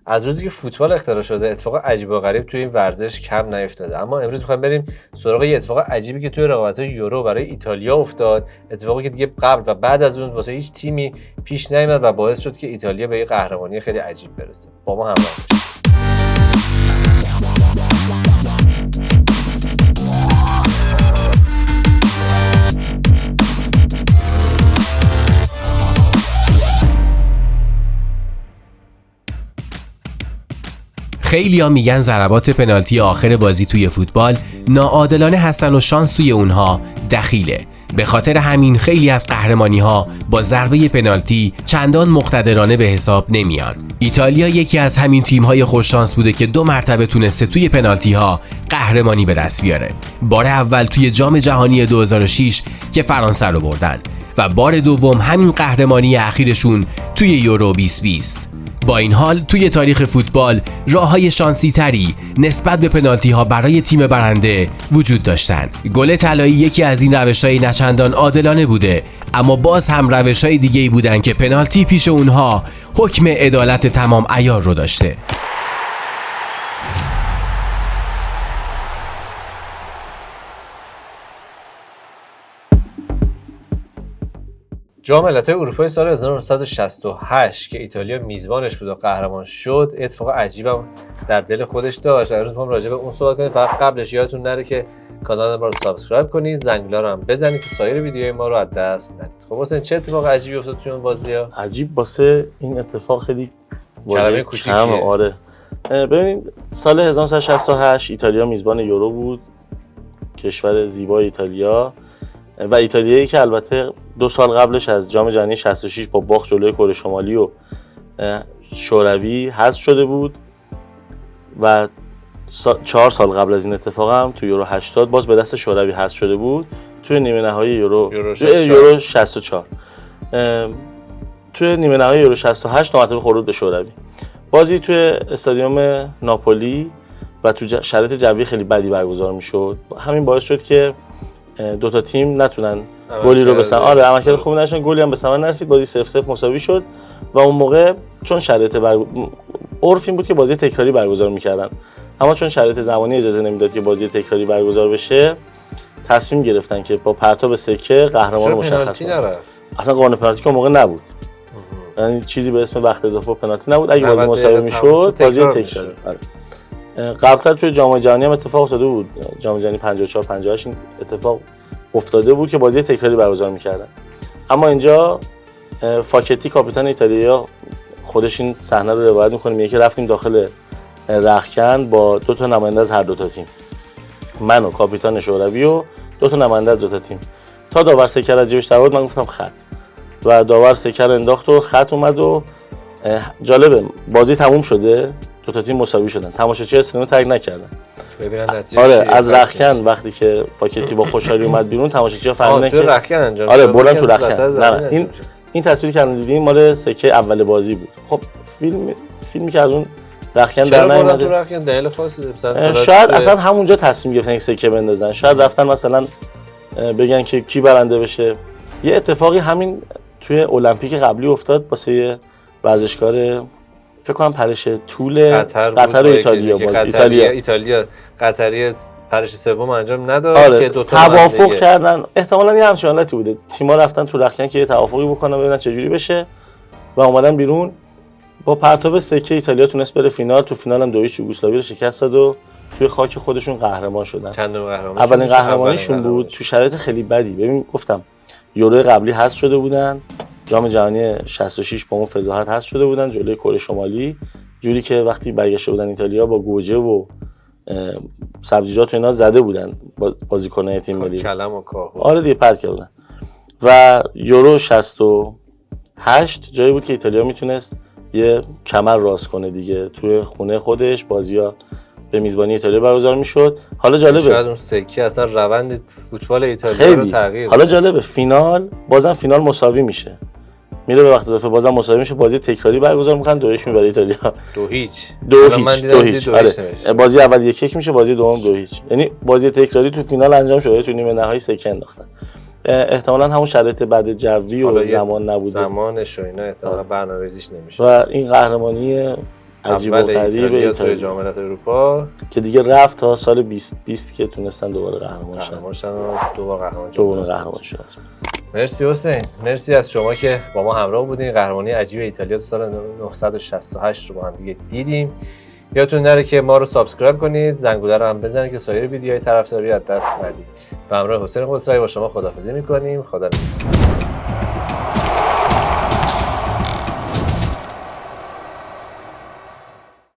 از روزی که فوتبال اختراع شده اتفاق عجیب و غریب توی این ورزش کم نیفتاده. اما امروز می‌خوایم بریم سراغ یه اتفاق عجیبی که توی رقابت‌های یورو برای ایتالیا افتاد، اتفاقی که دیگه قبل و بعد از اون واسه هیچ تیمی پیش نیامد و باعث شد که ایتالیا به یه قهرمانی خیلی عجیب برسه. با ما همراه باشید. خیلی‌ها میگن ضربات پنالتی آخر بازی توی فوتبال ناعادلانه هستن و شانس توی اونها دخیله. به خاطر همین خیلی از قهرمانی‌ها با ضربه پنالتی چندان مقتدرانه به حساب نمیان. ایتالیا یکی از همین تیم‌های خوششانس بوده که 2 مرتبه تونسته توی پنالتی‌ها قهرمانی به دست بیاره. بار اول توی جام جهانی 2006 که فرانسه رو بردن و بار دوم همین قهرمانی اخیرشون توی یورو 2020. با این حال توی تاریخ فوتبال راه‌های شانسی تری نسبت به پنالتی ها برای تیم برنده وجود داشتن. گل طلایی یکی از این روش‌های نچندان عادلانه بوده، اما باز هم روش‌های دیگه‌ای بودن که پنالتی پیش اونها حکم عدالت تمام عیار رو داشته. جام ملت‌های اروپای سال 1968 که ایتالیا میزبانش بود و قهرمان شد، اتفاق عجیبم در دل خودش داشت. امروز می‌خوام راجع به اون صحبت کنیم. فقط قبلش یادتون نره که کانال ما رو سابسکرایب کنید، زنگوله رو هم بزنید که سایر ویدیوهای ما رو از دست ندید. خب حسین چه اتفاق عجیبی افتاد توی اون بازی‌ها؟ عجیب واسه این اتفاق خیلی کلمه کوچیکیه. آره. ببینید سال 1968 ایتالیا میزبان یورو بود. کشور زیبای ایتالیا و ایتالیایی که البته 2 سال قبلش از جام جهانی 66 با باخت جلوی کره شمالی و شوروی حذف شده بود و 4 سال قبل از این اتفاق هم تو یورو 80 باز به دست شوروی حذف شده بود توی نیمه نهایی یورو 64. توی نیمه نهایی یورو 68 نامرتبه خورد به شوروی. بازی توی استادیوم ناپولی و تو شرایط جوی خیلی بدی برگزار میشد. همین باعث شد که 2 تا تیم نتونن گلی رو بزنن. آره عملکرد خوبی نداشتن، گلی هم به ثمر نرسید. بازی 0-0 مساوی شد و اون موقع چون شرایط عرف این بود که بازی تکراری برگزار میکردن، اما چون شرایط زمانی اجازه نمیداد که بازی تکراری برگزار بشه، تصمیم گرفتن که با پرتاب سکه قهرمان مشخص کنن. اصلا قانون پنالتی که اون موقع نبود، یعنی چیزی به اسم وقت اضافه و پنالتی نبود. اگه بازی مساوی میشد بازی تکراری. قبلا توی جام جهانی هم اتفاق افتاده بود، جام جهانی 54 58 این اتفاق افتاده بود که بازی تکراری برگزار می‌کردن. اما اینجا فاکتی کاپیتان ایتالیا خودش این صحنه رو روایت می‌کنه، میگه که رفتیم داخل رختکن با 2 تا نماینده از هر 2 تا تیم، من و کاپیتان شوروی و 2 تا نماینده از 2 تا تیم. تا داور سکر از جیبش در آورد من گفتم خط و داور سکر انداخت و خط اومد و جالبه بازی تموم شده، 2 تا تیم مساوی شدن، تماشاچی استادیوم ترک نکردن. ببینن نتیجه آره از رختکن وقتی که پاکتی با خوشحالی اومد بیرون تماشاچی‌ها فهمیدن که تو رختکن انجام آره شد. بردن تو رختکن. نه این تصویری که الان دیدیم مال سکه اول بازی بود. خب فیلمی که از اون رختکن در نیومد تو رختکن دلیل خاصی شاید اصلا همونجا تصمیم گرفتن سکه بندازن، شاید رفتن مثلا بگن که کی برنده بشه. یه اتفاقی همین توی المپیک قبلی افتاد واسه ورزشکار فکر کنم پرش طول قطر ایتالیا بود. ایتالیا قطری پرش سوم انجام نداد. آره. که 2 تا توافق کردن، احتمالاً یه همچین حالتی بوده، تیم‌ها رفتن تو رختکن که یه توافقی بکنن ببینن چه جوری بشه و اومدن بیرون. با پرتاب سکه ایتالیا تونست بره فینال. تو فینال هم 2-0 یوگسلاوی رو شکست داد و توی خاک خودشون قهرمان شدن. چندم قهرمان؟ اولین قهرمانیشون بود تو شرایط خیلی بدی. ببین گفتم یورو قبلی حذف شده بودن، جام جهانی 66 با اون فضاحت حذف شده بودن جلوی کره شمالی، جوری که وقتی برگشته بودن ایتالیا با گوجه و سبزیجات و اینا زده بودن بازیکن‌های تیم ملی. کلم و کاهو. آره دیگه پرت کردن. و یورو 68 جایی بود که ایتالیا میتونست یه کمر راست کنه دیگه. توی خونه خودش بازی‌ها به میزبانی ایتالیا برگزار میشد. حالا جالبه شاید اون سکه اصلا روند فوتبال ایتالیا رو تغییر. حالا جالبه فینال بازم مساوی میشه، میره به وقت اضافه بازم مساوی میشه، بازی تکراری برگزار میکنن 2-1 میبره ایتالیا. 2-0. آره بازی اول 1-1 میشه، بازی دوم 2-0. یعنی بازی تکراری تو فینال انجام شده، تو نیمه نهایی سکه انداختن. احتمالاً همون شرایط بد جوی و زمان نبوده، زمانش و اینا احتمالاً برنامه‌ریزیش نمیشه و این قهرمانی عجیب و اول غریب ایتالیا توی ایتالیا جام ملت‌های اروپا که دیگه رفت تا سال 2020 که تونستن دوباره قهرمان شدن. قهرمان شدن و دوبار قهرمان جام دوباره جهانی قهرمان شدن. مرسی حسین، مرسی از شما که با ما همراه بودین. قهرمانی عجیب ایتالیا تو سال 968 رو با هم دیگه دیدیم. یادتون نره که ما رو سابسکرایب کنید، زنگوله رو هم بزنید که سایر ویدیوهای طرفداری از دست ندید. به همراه حسین خسروی با شما خداحافظی می‌کنیم. خدا نگهدار.